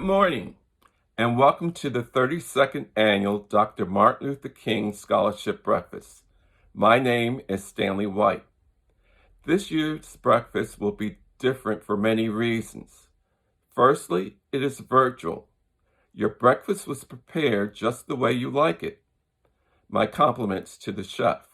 morning, and welcome to the 32nd Annual Dr. Martin Luther King Scholarship Breakfast. My name is Stanley White. This year's breakfast will be different for many reasons. Firstly, it is virtual. Your breakfast was prepared just the way you like it. My compliments to the chef.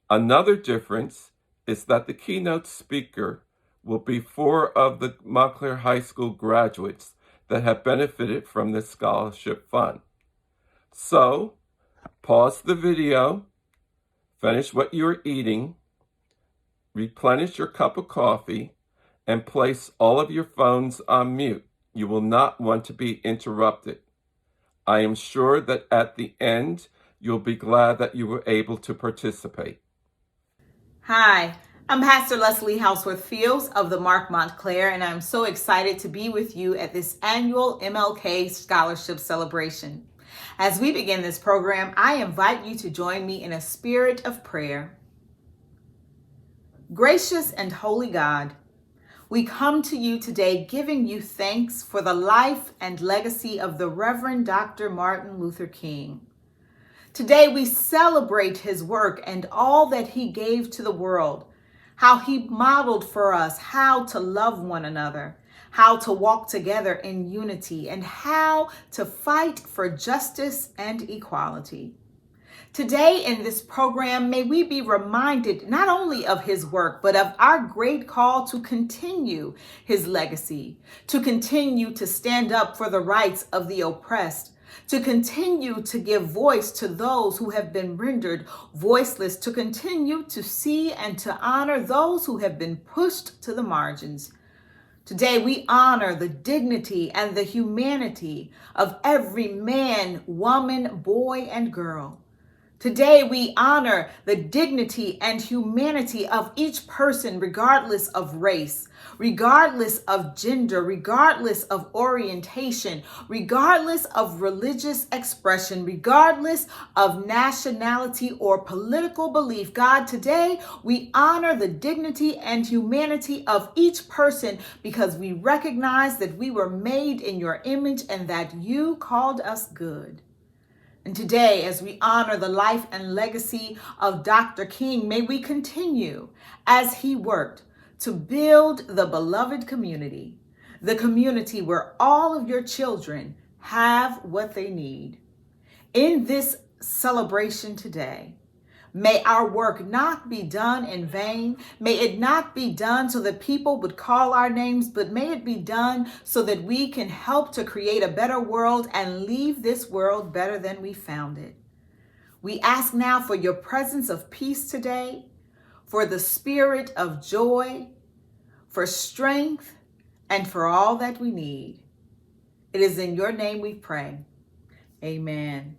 Another difference is that the keynote speaker will be 4 of the Montclair High School graduates that have benefited from this scholarship fund. So, pause the video, finish what you are eating, replenish your cup of coffee, and place all of your phones on mute. You will not want to be interrupted. I am sure that at the end, you'll be glad that you were able to participate. Hi, I'm Pastor Leslie Houseworth Fields of the Montclair, and I'm so excited to be with you at this annual MLK Scholarship Celebration. As we begin this program, I invite you to join me in a spirit of prayer. Gracious and holy God, we come to you today giving you thanks for the life and legacy of the Reverend Dr. Martin Luther King. Today we celebrate his work and all that he gave to the world, how he modeled for us how to love one another, how to walk together in unity, and how to fight for justice and equality. Today in this program, may we be reminded not only of his work, but of our great call to continue his legacy, to continue to stand up for the rights of the oppressed, to continue to give voice to those who have been rendered voiceless, to continue to see and to honor those who have been pushed to the margins. Today, we honor the dignity and the humanity of every man, woman, boy, and girl. Today, we honor the dignity and humanity of each person, regardless of race, regardless of gender, regardless of orientation, regardless of religious expression, regardless of nationality or political belief. God, today, we honor the dignity and humanity of each person because we recognize that we were made in your image and that you called us good. And today, as we honor the life and legacy of Dr. King, may we continue as he worked to build the beloved community, the community where all of your children have what they need. In this celebration today, may our work not be done in vain. May it not be done so that people would call our names, but may it be done so that we can help to create a better world and leave this world better than we found it. We ask now for your presence of peace today, for the spirit of joy, for strength, and for all that we need. It is in your name we pray. Amen.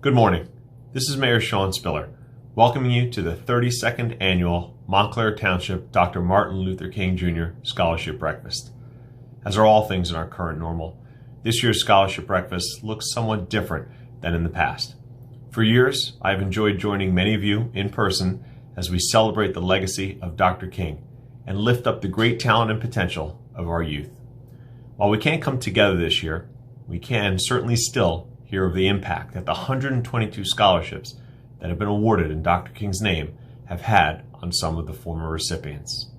Good morning. This is Mayor Sean Spiller, welcoming you to the 32nd Annual Montclair Township Dr. Martin Luther King Jr. Scholarship Breakfast. As are all things in our current normal, this year's Scholarship Breakfast looks somewhat different than in the past. For years, I have enjoyed joining many of you in person as we celebrate the legacy of Dr. King and lift up the great talent and potential of our youth. While we can't come together this year, we can certainly still hear of the impact that the 122 scholarships that have been awarded in Dr. King's name have had on some of the former recipients.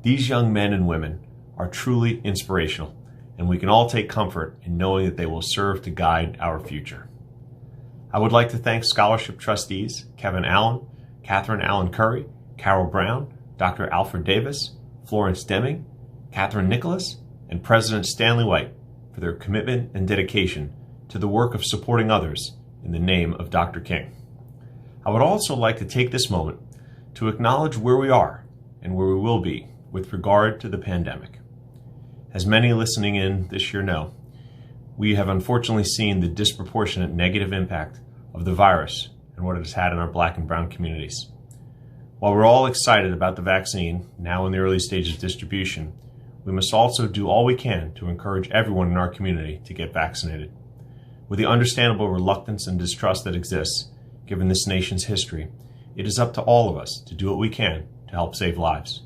These young men and women are truly inspirational, and we can all take comfort in knowing that they will serve to guide our future. I would like to thank scholarship trustees Kevin Allen, Catherine Allen Curry, Carol Brown, Dr. Alfred Davis, Florence Deming, Catherine Nicholas, and President Stanley White for their commitment and dedication to the work of supporting others in the name of Dr. King. I would also like to take this moment to acknowledge where we are and where we will be with regard to the pandemic. As many listening in this year know, we have unfortunately seen the disproportionate negative impact of the virus and what it has had in our Black and brown communities. While we're all excited about the vaccine, now in the early stages of distribution, we must also do all we can to encourage everyone in our community to get vaccinated. With the understandable reluctance and distrust that exists, given this nation's history, it is up to all of us to do what we can to help save lives.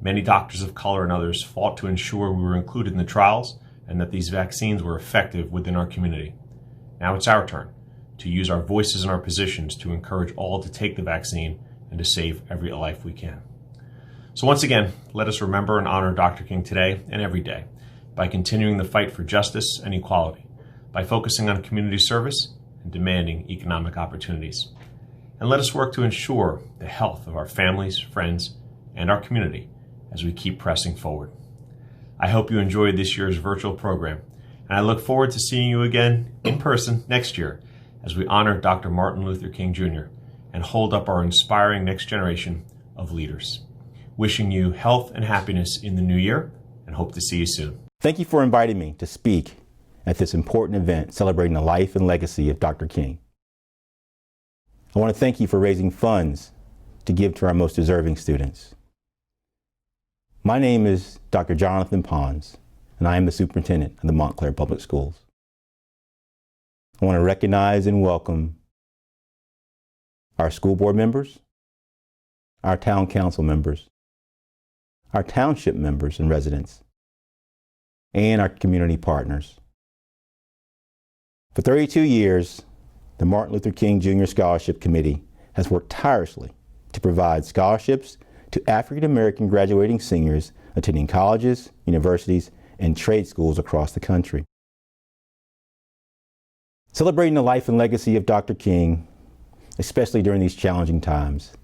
Many doctors of color and others fought to ensure we were included in the trials and that these vaccines were effective within our community. Now it's our turn to use our voices and our positions to encourage all to take the vaccine and to save every life we can. So once again, let us remember and honor Dr. King today and every day by continuing the fight for justice and equality, by focusing on community service and demanding economic opportunities. And let us work to ensure the health of our families, friends, and our community as we keep pressing forward. I hope you enjoyed this year's virtual program, and I look forward to seeing you again in person next year as we honor Dr. Martin Luther King Jr. and hold up our inspiring next generation of leaders. Wishing you health and happiness in the new year, and hope to see you soon. Thank you for inviting me to speak at this important event celebrating the life and legacy of Dr. King. I want to thank you for raising funds to give to our most deserving students. My name is Dr. Jonathan Pons, and I am the Superintendent of the Montclair Public Schools. I want to recognize and welcome our school board members, our town council members, our township members and residents, and our community partners. For 32 years, the Martin Luther King Jr. Scholarship Committee has worked tirelessly to provide scholarships to African American graduating seniors attending colleges, universities, and trade schools across the country. Celebrating the life and legacy of Dr. King, especially during these challenging times,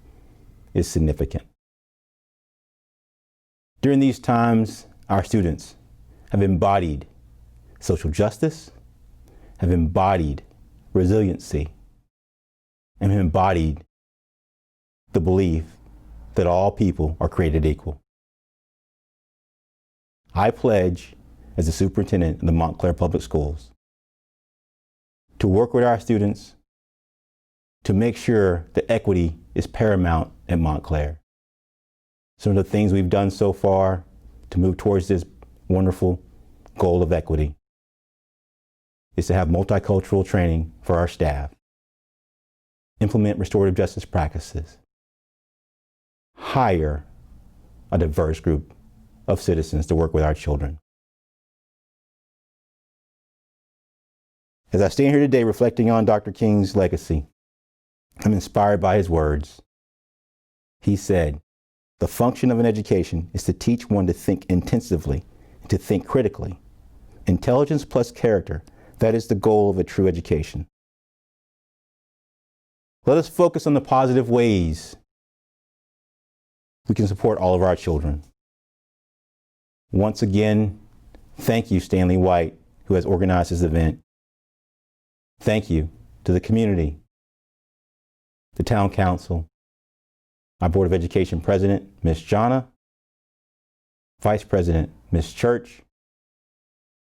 is significant. During these times, our students have embodied social justice, have embodied resiliency, and have embodied the belief that all people are created equal. I pledge, as the superintendent of the Montclair Public Schools, to work with our students to make sure that equity is paramount at Montclair. Some of the things we've done so far to move towards this wonderful goal of equity is to have multicultural training for our staff, implement restorative justice practices, hire a diverse group of citizens to work with our children. As I stand here today reflecting on Dr. King's legacy, I'm inspired by his words. He said, "The function of an education is to teach one to think intensively and to think critically. Intelligence plus character, that is the goal of a true education." Let us focus on the positive ways we can support all of our children. Once again, thank you, Stanley White, who has organized this event. Thank you to the community, the town council, our Board of Education President, Ms. Jana, Vice President, Ms. Church,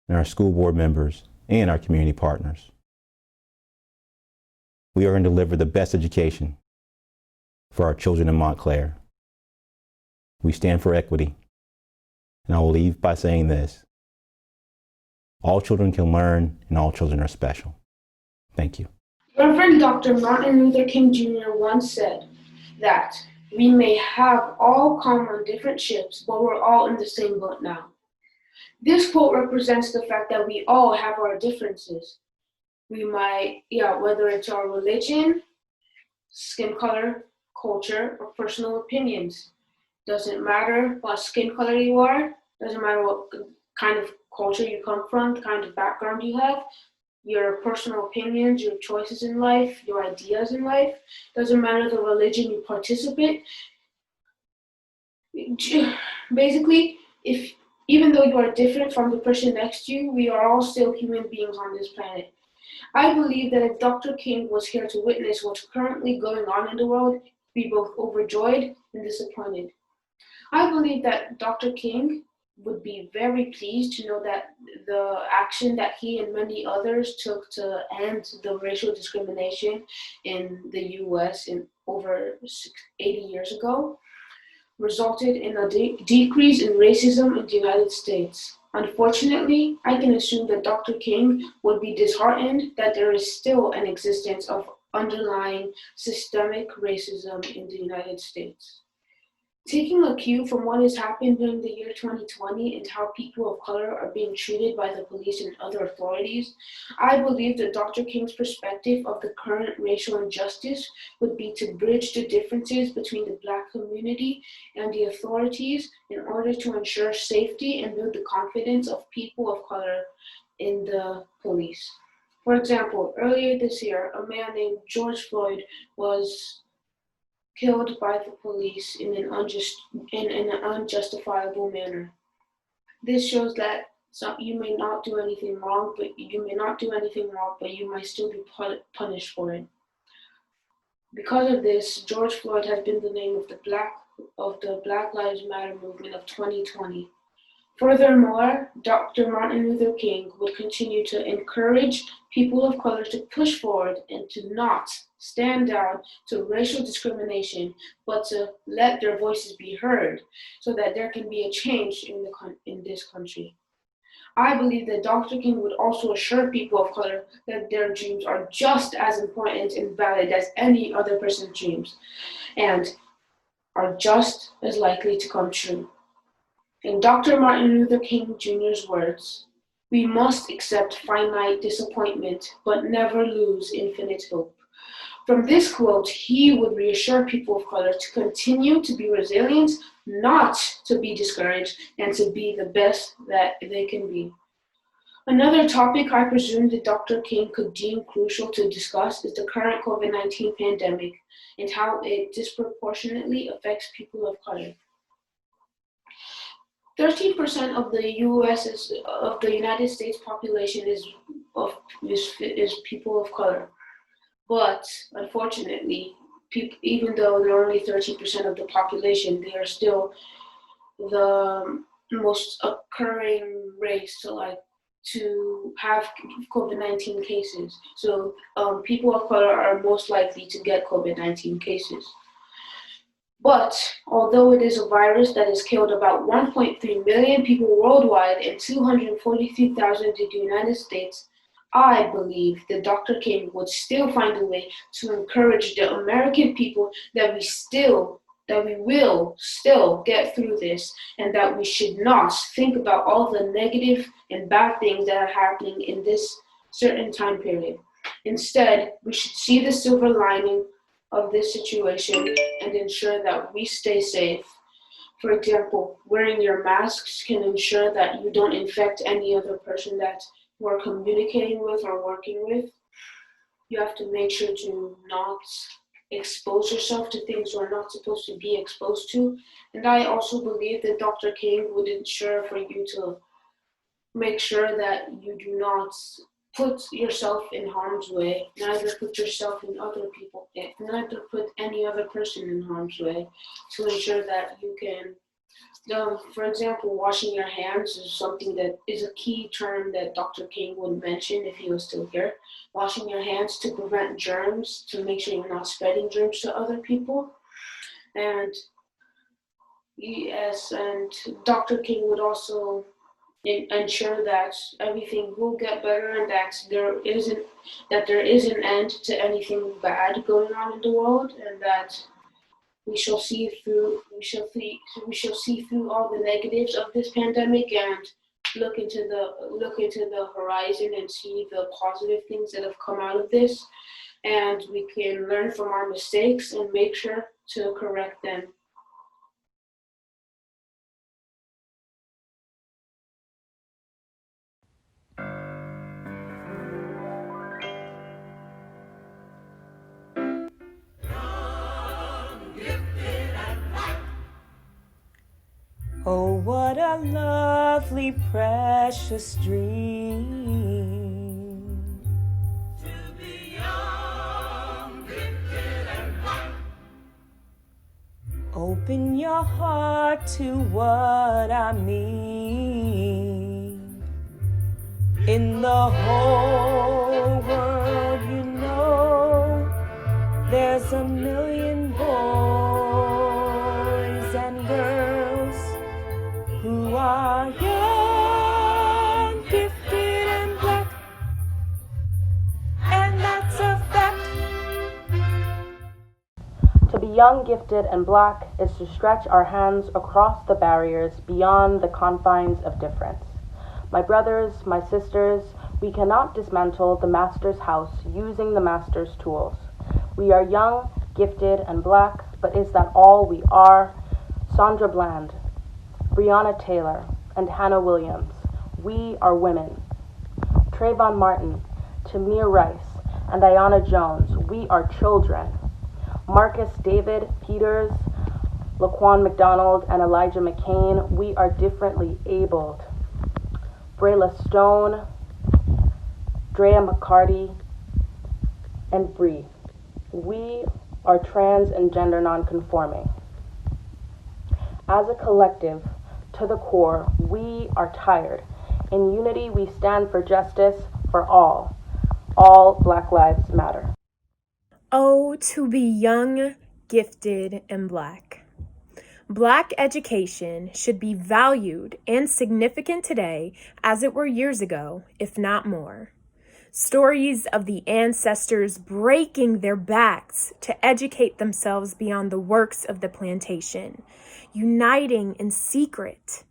and our school board members and our community partners. we are going to deliver the best education for our children in Montclair. We stand for equity. And I will leave by saying this: all children can learn, and all children are special. Thank you. Reverend Dr. Martin Luther King Jr. once said that we may have all come on different ships, but we're all in the same boat now. This quote represents the fact that we all have our differences. We might, whether it's our religion, skin color, culture, or personal opinions. Doesn't matter what skin color you are, doesn't matter what kind of culture you come from, the kind of background you have, your personal opinions, your choices in life, your ideas in life, doesn't matter the religion you participate. Basically, even though you are different from the person next to you, we are all still human beings on this planet. I believe that if Dr. King was here to witness what's currently going on in the world, he'd be both overjoyed and disappointed. I believe that Dr. King would be very pleased to know that the action that he and many others took to end the racial discrimination in the US over 80 years ago resulted in a decrease in racism in the United States. Unfortunately, I can assume that Dr. King would be disheartened that there is still an existence of underlying systemic racism in the United States. Taking a cue from what has happened during the year 2020 and how people of color are being treated by the police and other authorities, I believe that Dr. King's perspective of the current racial injustice would be to bridge the differences between the Black community and the authorities in order to ensure safety and build the confidence of people of color in the police. For example, earlier this year, a man named George Floyd was killed by the police in an unjustifiable manner. This shows that you may not do anything wrong, but you might still be punished for it. Because of this, George Floyd has been the name of the Black Lives Matter movement of 2020. Furthermore, Dr. Martin Luther King would continue to encourage people of color to push forward and to not stand down to racial discrimination, but to let their voices be heard so that there can be a change in this country. I believe that Dr. King would also assure people of color that their dreams are just as important and valid as any other person's dreams and are just as likely to come true. In Dr. Martin Luther King Jr.'s words, we must accept finite disappointment, but never lose infinite hope. From this quote, he would reassure people of color to continue to be resilient, not to be discouraged, and to be the best that they can be. Another topic I presume that Dr. King could deem crucial to discuss is the current COVID-19 pandemic and how it disproportionately affects people of color. 13% of the United States population is people of color. But unfortunately, even though they're only 13% of the population, they are still the most occurring race to have COVID-19 cases. So people of color are most likely to get COVID-19 cases. But although it is a virus that has killed about 1.3 million people worldwide and 243,000 in the United States, I believe that Dr. King would still find a way to encourage the American people that we will still get through this, and that we should not think about all the negative and bad things that are happening in this certain time period. Instead, we should see the silver lining of this situation and ensure that we stay safe. For example, wearing your masks can ensure that you don't infect any other person that you are communicating with or working with. You have to make sure to not expose yourself to things you are not supposed to be exposed to. And I also believe that Dr. King would ensure for you to make sure that you do not put yourself in harm's way, neither put yourself in other people, neither put any other person in harm's way, to ensure that you can For example, washing your hands is something that is a key term that Dr. King would mention if he was still here. Washing your hands to prevent germs, to make sure you're not spreading germs to other people. And yes, and Dr. King would also ensure that everything will get better and that there is an end to anything bad going on in the world, and that we shall see through all the negatives of this pandemic and look into the horizon and see the positive things that have come out of this, and we can learn from our mistakes and make sure to correct them. Oh, what a lovely, precious dream. To be young, gifted, and black. Open your heart to what I mean. In the whole world, you know, there's a million boys and girls who are young, gifted, and black, and that's a fact. To be young, gifted, and black is to stretch our hands across the barriers beyond the confines of difference. My brothers, my sisters, we cannot dismantle the Master's house using the Master's tools. We are young, gifted, and black, but is that all we are? Sandra Bland, Breonna Taylor, and Hannah Williams, we are women. Trayvon Martin, Tamir Rice, and Ayanna Jones, we are children. Marcus David Peters, Laquan McDonald, and Elijah McCain, we are differently abled. Brayla Stone, Drea McCarty, and Bree, we are trans and gender nonconforming. As a collective, to the core, we are tired. In unity, we stand for justice for all. All Black Lives Matter. Oh, to be young, gifted, and Black. Black education should be valued and significant today as it were years ago, if not more. Stories of the ancestors breaking their backs to educate themselves beyond the works of the plantation, uniting in secret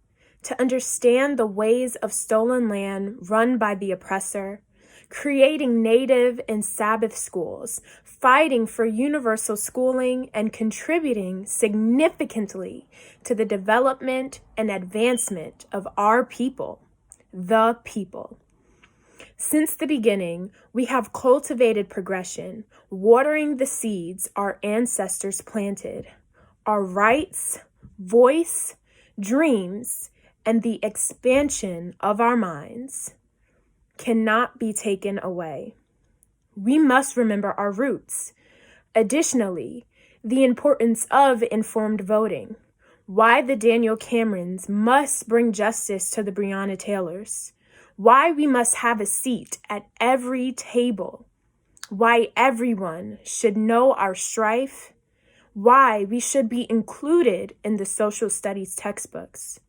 to understand the ways of stolen land run by the oppressor, creating native and Sabbath schools, fighting for universal schooling, and contributing significantly to the development and advancement of our people, the people. Since the beginning, we have cultivated progression, watering the seeds our ancestors planted. Our rights, voice, dreams, and the expansion of our minds cannot be taken away. We must remember our roots. Additionally, the importance of informed voting, why the Daniel Camerons must bring justice to the Breonna Taylors, why we must have a seat at every table, why everyone should know our strife, why we should be included in the social studies textbooks.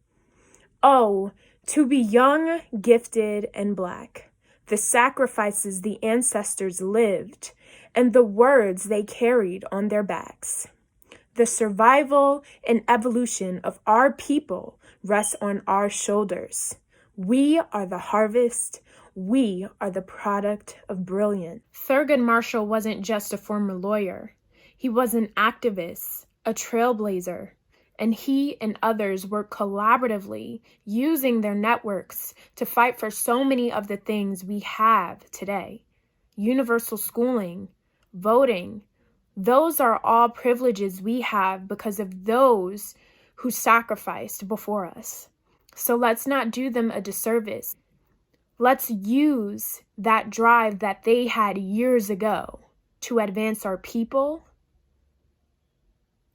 Oh, to be young, gifted, and Black, the sacrifices the ancestors lived, and the words they carried on their backs. The survival and evolution of our people rests on our shoulders. We are the harvest. We are the product of brilliance. Thurgood Marshall wasn't just a former lawyer. He was an activist, a trailblazer, and he and others work collaboratively, using their networks to fight for so many of the things we have today. Universal schooling, voting, those are all privileges we have because of those who sacrificed before us. So let's not do them a disservice. Let's use that drive that they had years ago to advance our people,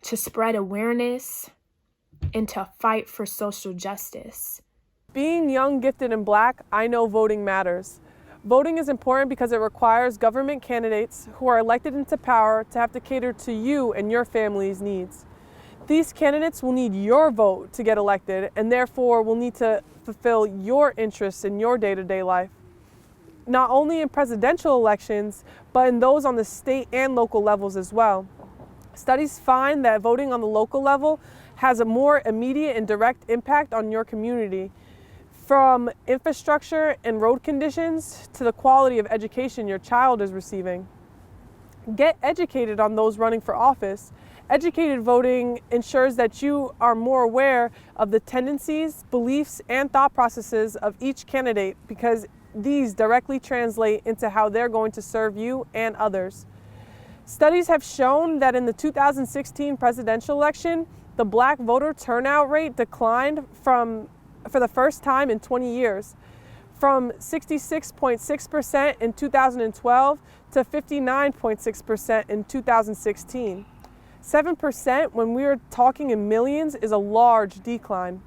to spread awareness, and to fight for social justice. Being young, gifted, and Black, I know voting matters. Voting is important because it requires government candidates who are elected into power to have to cater to you and your family's needs. These candidates will need your vote to get elected and therefore will need to fulfill your interests in your day-to-day life. Not only in presidential elections, but in those on the state and local levels as well. Studies find that voting on the local level has a more immediate and direct impact on your community, from infrastructure and road conditions to the quality of education your child is receiving. Get educated on those running for office. Educated voting ensures that you are more aware of the tendencies, beliefs, and thought processes of each candidate because these directly translate into how they're going to serve you and others. Studies have shown that in the 2016 presidential election, the Black voter turnout rate declined for the first time in 20 years, from 66.6% in 2012 to 59.6% in 2016. 7% when we are talking in millions is a large decline.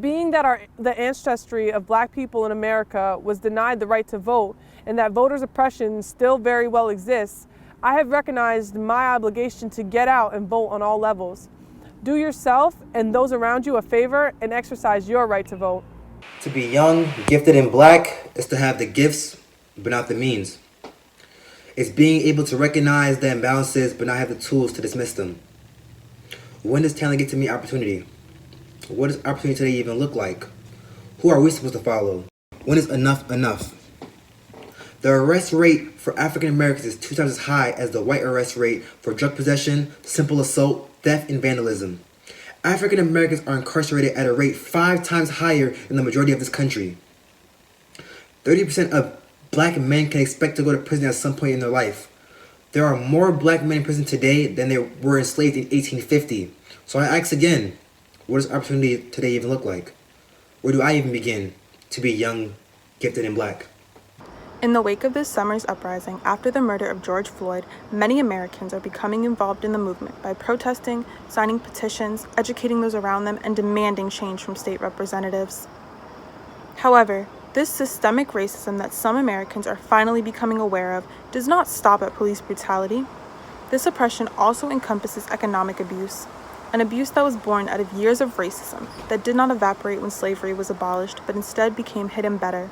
Being that the ancestry of Black people in America was denied the right to vote and that voters' oppression still very well exists, I have recognized my obligation to get out and vote on all levels. Do yourself and those around you a favor and exercise your right to vote. To be young, gifted, and Black is to have the gifts, but not the means. It's being able to recognize the imbalances, but not have the tools to dismiss them. When does talent get to meet opportunity? What does opportunity today even look like? Who are we supposed to follow? When is enough enough? The arrest rate for African Americans is 2 times as high as the white arrest rate for drug possession, simple assault, theft, and vandalism. African Americans are incarcerated at a rate 5 times higher than the majority of this country. 30% of Black men can expect to go to prison at some point in their life. There are more Black men in prison today than there were enslaved in 1850. So I ask again, what does opportunity today even look like? Where do I even begin to be young, gifted, and Black? In the wake of this summer's uprising after the murder of George Floyd, many Americans are becoming involved in the movement by protesting, signing petitions, educating those around them, and demanding change from state representatives. However, this systemic racism that some Americans are finally becoming aware of does not stop at police brutality. This oppression also encompasses economic abuse, an abuse that was born out of years of racism that did not evaporate when slavery was abolished, but instead became hidden better.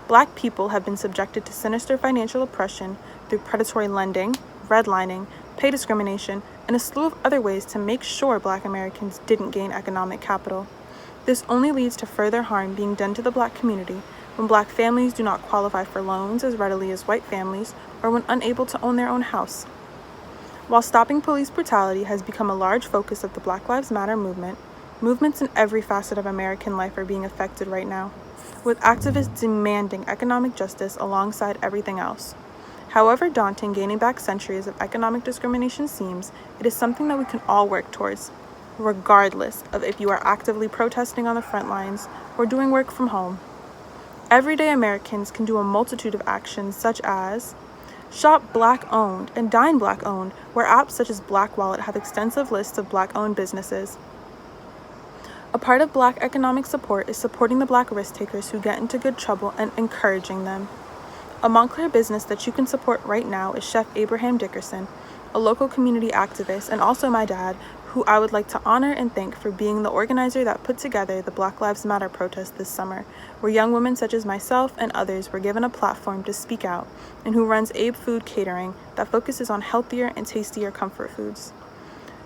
Black people have been subjected to sinister financial oppression through predatory lending, redlining, pay discrimination, and a slew of other ways to make sure Black Americans didn't gain economic capital. This only leads to further harm being done to the Black community when Black families do not qualify for loans as readily as white families or when unable to own their own house. While stopping police brutality has become a large focus of the Black Lives Matter movement, movements in every facet of American life are being affected right now, with activists demanding economic justice alongside everything else. However daunting gaining back centuries of economic discrimination seems, it is something that we can all work towards, regardless of if you are actively protesting on the front lines or doing work from home. Everyday Americans can do a multitude of actions such as shop Black-owned and dine Black-owned, where apps such as Black Wallet have extensive lists of Black-owned businesses. A part of Black economic support is supporting the Black risk takers who get into good trouble and encouraging them. A Montclair business that you can support right now is Chef Abraham Dickerson, a local community activist and also my dad, who I would like to honor and thank for being the organizer that put together the Black Lives Matter protest this summer, where young women such as myself and others were given a platform to speak out, and who runs Abe Food Catering that focuses on healthier and tastier comfort foods.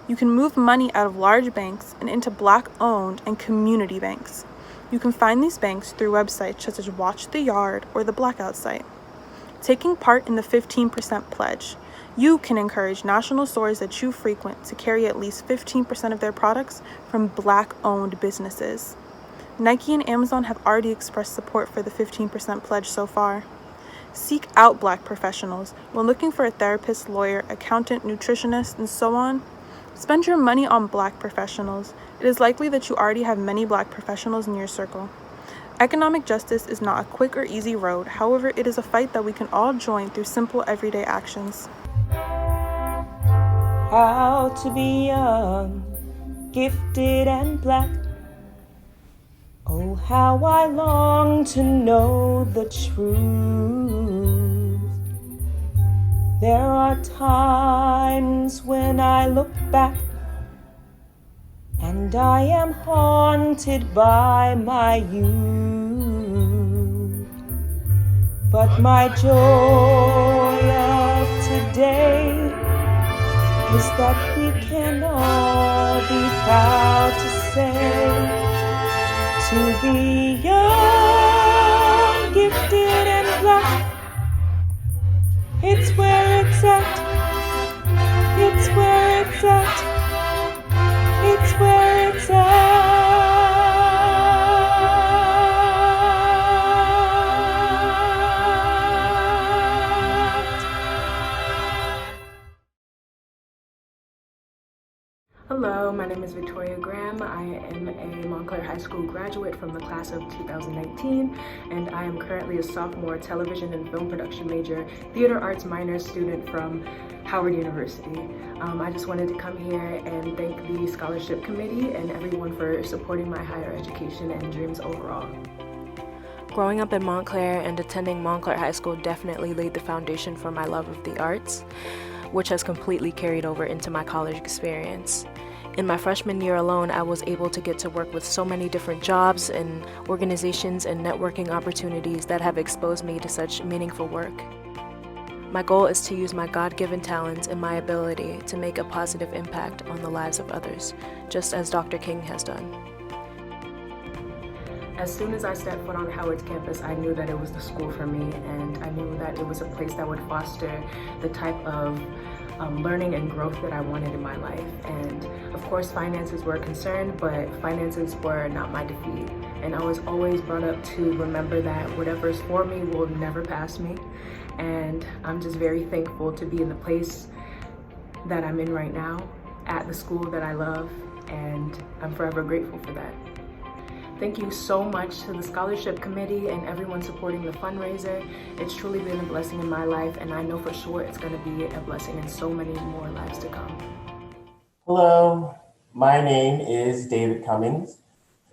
You can move money out of large banks and into Black-owned and community banks. You can find these banks through websites such as Watch the Yard or the Blackout site. Taking part in the 15% pledge, you can encourage national stores that you frequent to carry at least 15% of their products from Black-owned businesses. Nike and Amazon have already expressed support for the 15% pledge so far. Seek out Black professionals when looking for a therapist, lawyer, accountant, nutritionist, and so on. Spend your money on Black professionals. It is likely that you already have many Black professionals in your circle. Economic justice is not a quick or easy road. However, it is a fight that we can all join through simple everyday actions. How to be young, gifted and black. Oh, how I long to know the truth. There are times when I look back and I am haunted by my youth. But my joy of today is that we can all be proud to say, to be young, gifted and black, it's where it's at, it's where it's at, it's where it's at. Hello, my name is Victoria Graham. I am a Montclair High School graduate from the class of 2019, and I am currently a sophomore television and film production major, theater arts minor student from Howard University. I just wanted to come here and thank the scholarship committee and everyone for supporting my higher education and dreams overall. Growing up in Montclair and attending Montclair High School definitely laid the foundation for my love of the arts, which has completely carried over into my college experience. In my freshman year alone, I was able to get to work with so many different jobs and organizations and networking opportunities that have exposed me to such meaningful work. My goal is to use my God-given talents and my ability to make a positive impact on the lives of others, just as Dr. King has done. As soon as I stepped foot on Howard's campus, I knew that it was the school for me, and I knew that it was a place that would foster the type of learning and growth that I wanted in my life. And of course, finances were a concern, but finances were not my defeat. And I was always brought up to remember that whatever is for me will never pass me. And I'm just very thankful to be in the place that I'm in right now, at the school that I love, and I'm forever grateful for that. Thank you so much to the scholarship committee and everyone supporting the fundraiser. It's truly been a blessing in my life, and I know for sure it's going to be a blessing in so many more lives to come. Hello, my name is David Cummings,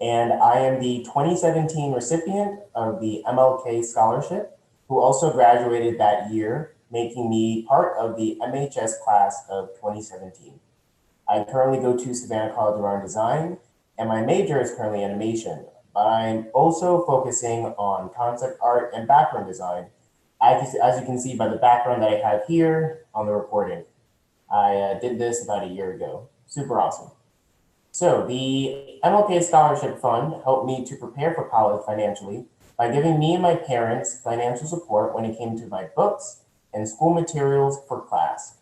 and I am the 2017 recipient of the MLK Scholarship, who also graduated that year, making me part of the MHS class of 2017. I currently go to Savannah College of Art and Design, and my major is currently animation, but I'm also focusing on concept art and background design, as you can see by the background that I have here on the recording. I did this about a year ago. Super awesome. So the MLK Scholarship Fund helped me to prepare for college financially by giving me and my parents financial support when it came to my books and school materials for class.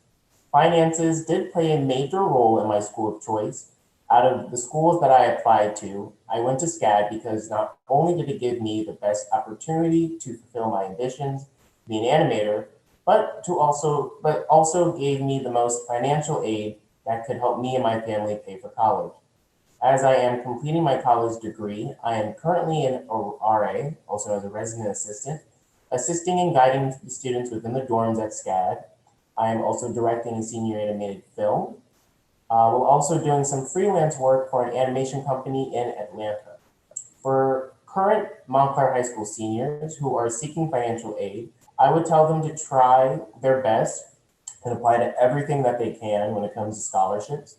Finances did play a major role in my school of choice. Out of the schools that I applied to, I went to SCAD because not only did it give me the best opportunity to fulfill my ambitions, be an animator, but also gave me the most financial aid that could help me and my family pay for college. As I am completing my college degree, I am currently an RA, also as a resident assistant, assisting and guiding the students within the dorms at SCAD. I am also directing a senior animated film. We're also doing some freelance work for an animation company in Atlanta. For current Montclair High School seniors who are seeking financial aid, I would tell them to try their best and apply to everything that they can when it comes to scholarships,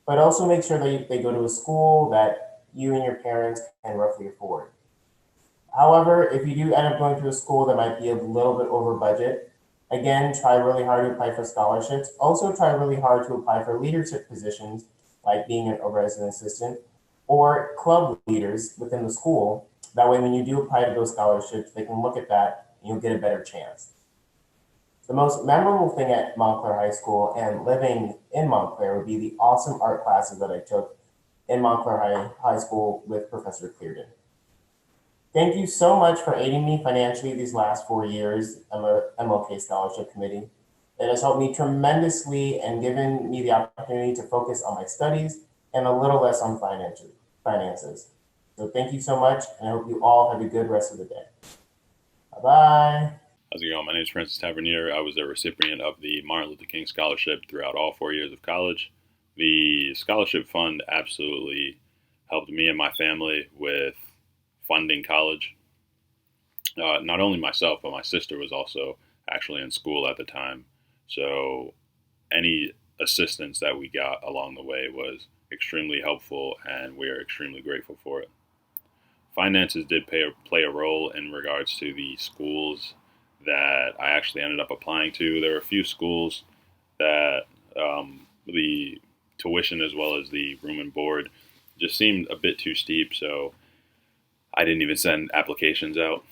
but also make sure that they go to a school that you and your parents can roughly afford. However, if you do end up going to a school that might be a little bit over budget, again, try really hard to apply for scholarships. Also try really hard to apply for leadership positions, like being a resident assistant, or club leaders within the school. That way, when you do apply to those scholarships, they can look at that and you'll get a better chance. The most memorable thing at Montclair High School and living in Montclair would be the awesome art classes that I took in Montclair High School with Professor Clearden. Thank you so much for aiding me financially these last 4 years, MLK Scholarship Committee. It has helped me tremendously and given me the opportunity to focus on my studies and a little less on finances. So thank you so much, and I hope you all have a good rest of the day. Bye-bye. How's it going? My name is Francis Tavernier. I was a recipient of the Martin Luther King Scholarship throughout all 4 years of college. The scholarship fund absolutely helped me and my family with funding college. Not only myself, but my sister was also actually in school at the time. So any assistance that we got along the way was extremely helpful, and we are extremely grateful for it. Finances did play a role in regards to the schools that I actually ended up applying to. There were a few schools that the tuition as well as the room and board just seemed a bit too steep, so I didn't even send applications out.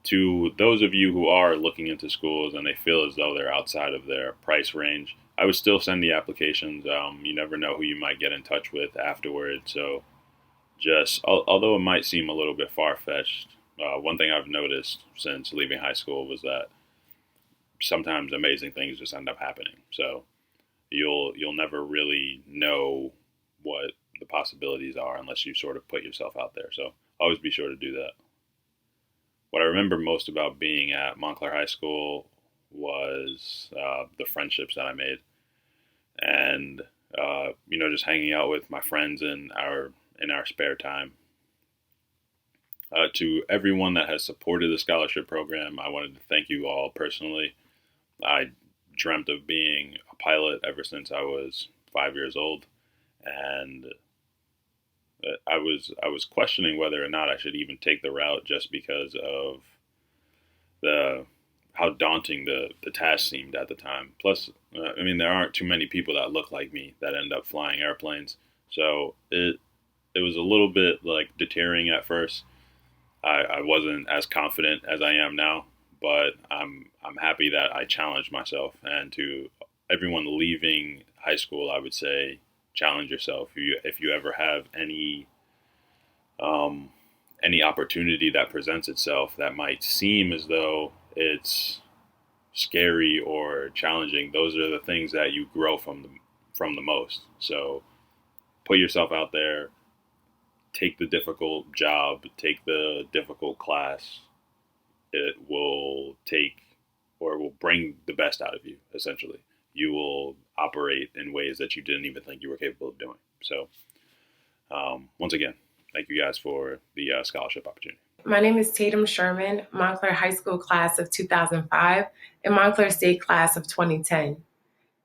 To those of you who are looking into schools and they feel as though they're outside of their price range, I would still send the applications. You never know who you might get in touch with afterward. So although it might seem a little bit far-fetched, one thing I've noticed since leaving high school was that sometimes amazing things just end up happening. So you'll never really know what the possibilities are unless you sort of put yourself out there. So always be sure to do that. What I remember most about being at Montclair High School was the friendships that I made, and just hanging out with my friends in our spare time. To everyone that has supported the scholarship program, I wanted to thank you all personally. I dreamt of being a pilot ever since I was 5 years old, and I was questioning whether or not I should even take the route just because of how daunting the task seemed at the time. Plus, there aren't too many people that look like me that end up flying airplanes, so it was a little bit like deterring at first. I wasn't as confident as I am now, but I'm happy that I challenged myself. And to everyone leaving high school, I would say challenge yourself. If you ever have any opportunity that presents itself that might seem as though it's scary or challenging, those are the things that you grow from the most. So put yourself out there, take the difficult job, take the difficult class. It will bring the best out of you, essentially. You will operate in ways that you didn't even think you were capable of doing. So once again, thank you guys for the scholarship opportunity. My name is Tatum Sherman, Montclair High School class of 2005 and Montclair State class of 2010.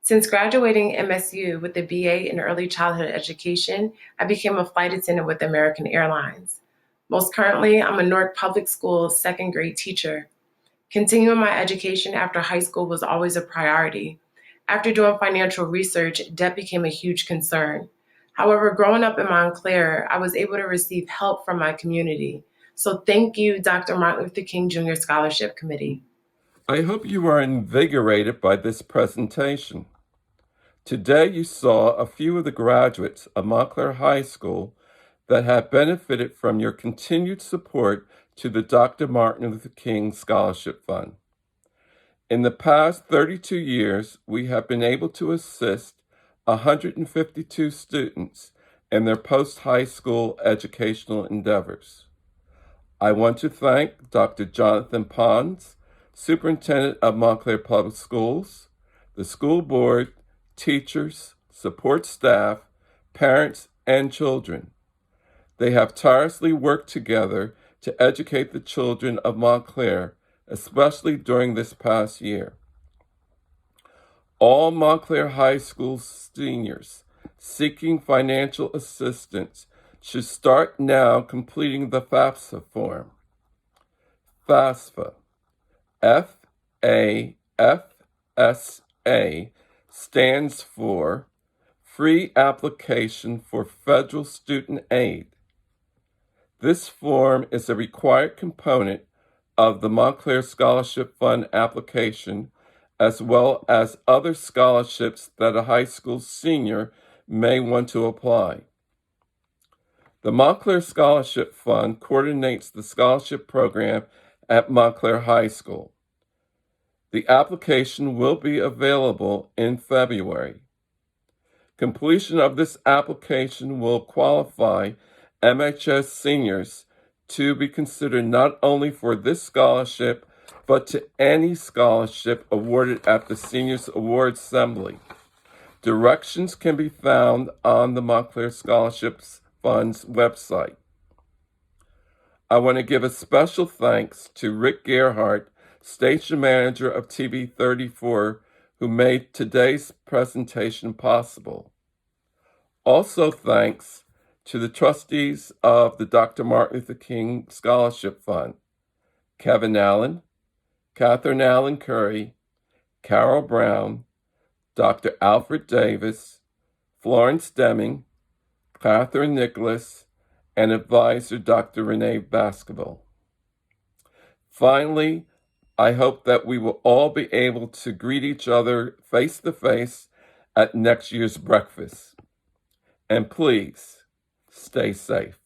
Since graduating MSU with a BA in early childhood education, I became a flight attendant with American Airlines. Most currently, I'm a Newark Public Schools second grade teacher. Continuing my education after high school was always a priority. After doing financial research, debt became a huge concern. However, growing up in Montclair, I was able to receive help from my community. So thank you, Dr. Martin Luther King Jr. Scholarship Committee. I hope you are invigorated by this presentation. Today you saw a few of the graduates of Montclair High School that have benefited from your continued support to the Dr. Martin Luther King Scholarship Fund. In the past 32 years, we have been able to assist 152 students in their post-high school educational endeavors. I want to thank Dr. Jonathan Pons, Superintendent of Montclair Public Schools, the school board, teachers, support staff, parents, and children. They have tirelessly worked together to educate the children of Montclair, especially during this past year. All Montclair High School seniors seeking financial assistance should start now completing the FAFSA form. FAFSA, F-A-F-S-A, stands for Free Application for Federal Student Aid. This form is a required component of the Montclair Scholarship Fund application, as well as other scholarships that a high school senior may want to apply. The Montclair Scholarship Fund coordinates the scholarship program at Montclair High School. The application will be available in February. Completion of this application will qualify MHS seniors to be considered not only for this scholarship, but to any scholarship awarded at the Seniors Award Assembly. Directions can be found on the Montclair Scholarships Fund's website. I want to give a special thanks to Rick Gerhardt, Station Manager of TV 34, who made today's presentation possible. Also thanks to the trustees of the Dr. Martin Luther King Scholarship Fund, Kevin Allen, Catherine Allen Curry, Carol Brown, Dr. Alfred Davis, Florence Deming, Catherine Nicholas, and advisor Dr. Renee Baskerville. Finally, I hope that we will all be able to greet each other face to face at next year's breakfast. And please, stay safe.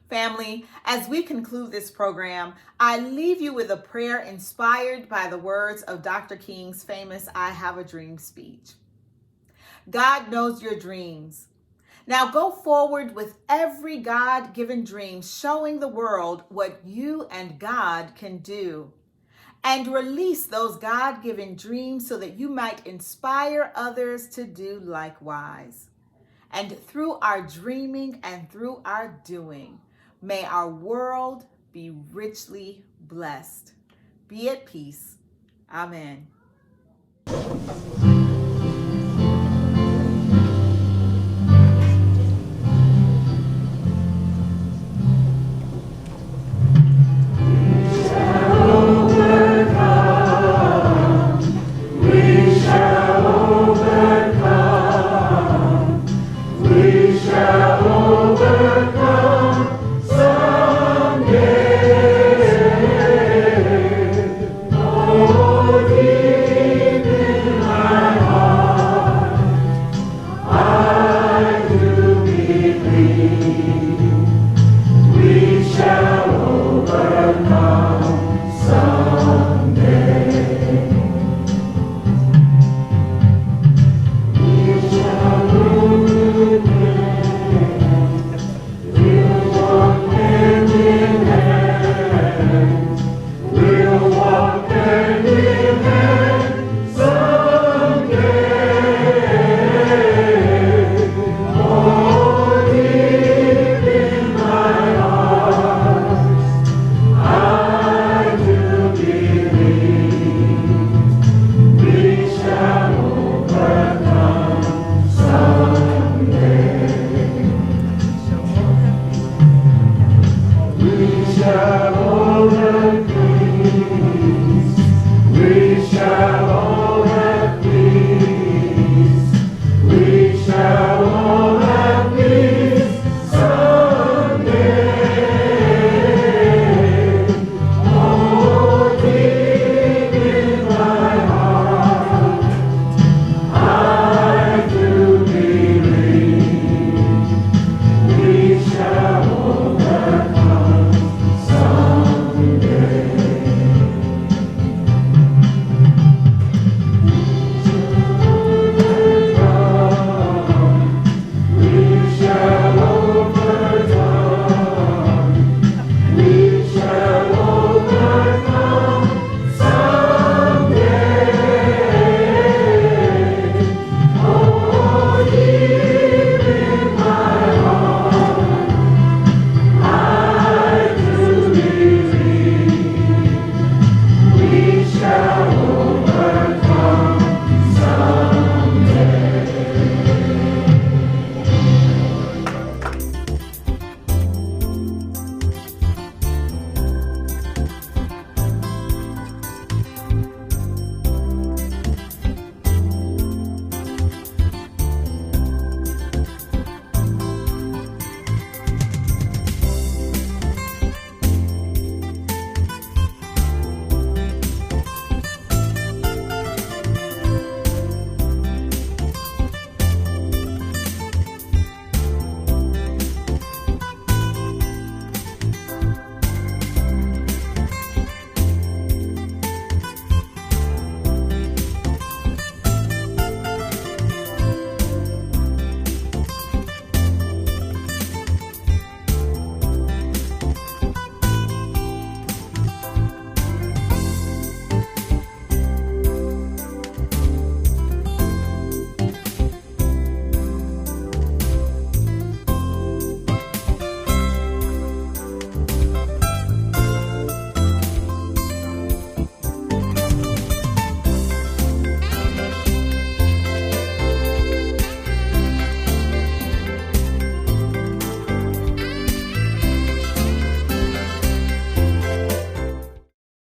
Family, as we conclude this program, I leave you with a prayer inspired by the words of Dr. King's famous I Have a Dream speech. God knows your dreams. Now go forward with every God-given dream, showing the world what you and God can do. And release those God-given dreams so that you might inspire others to do likewise. And through our dreaming and through our doing, may our world be richly blessed. Be at peace. Amen. We'll walk hand in hand.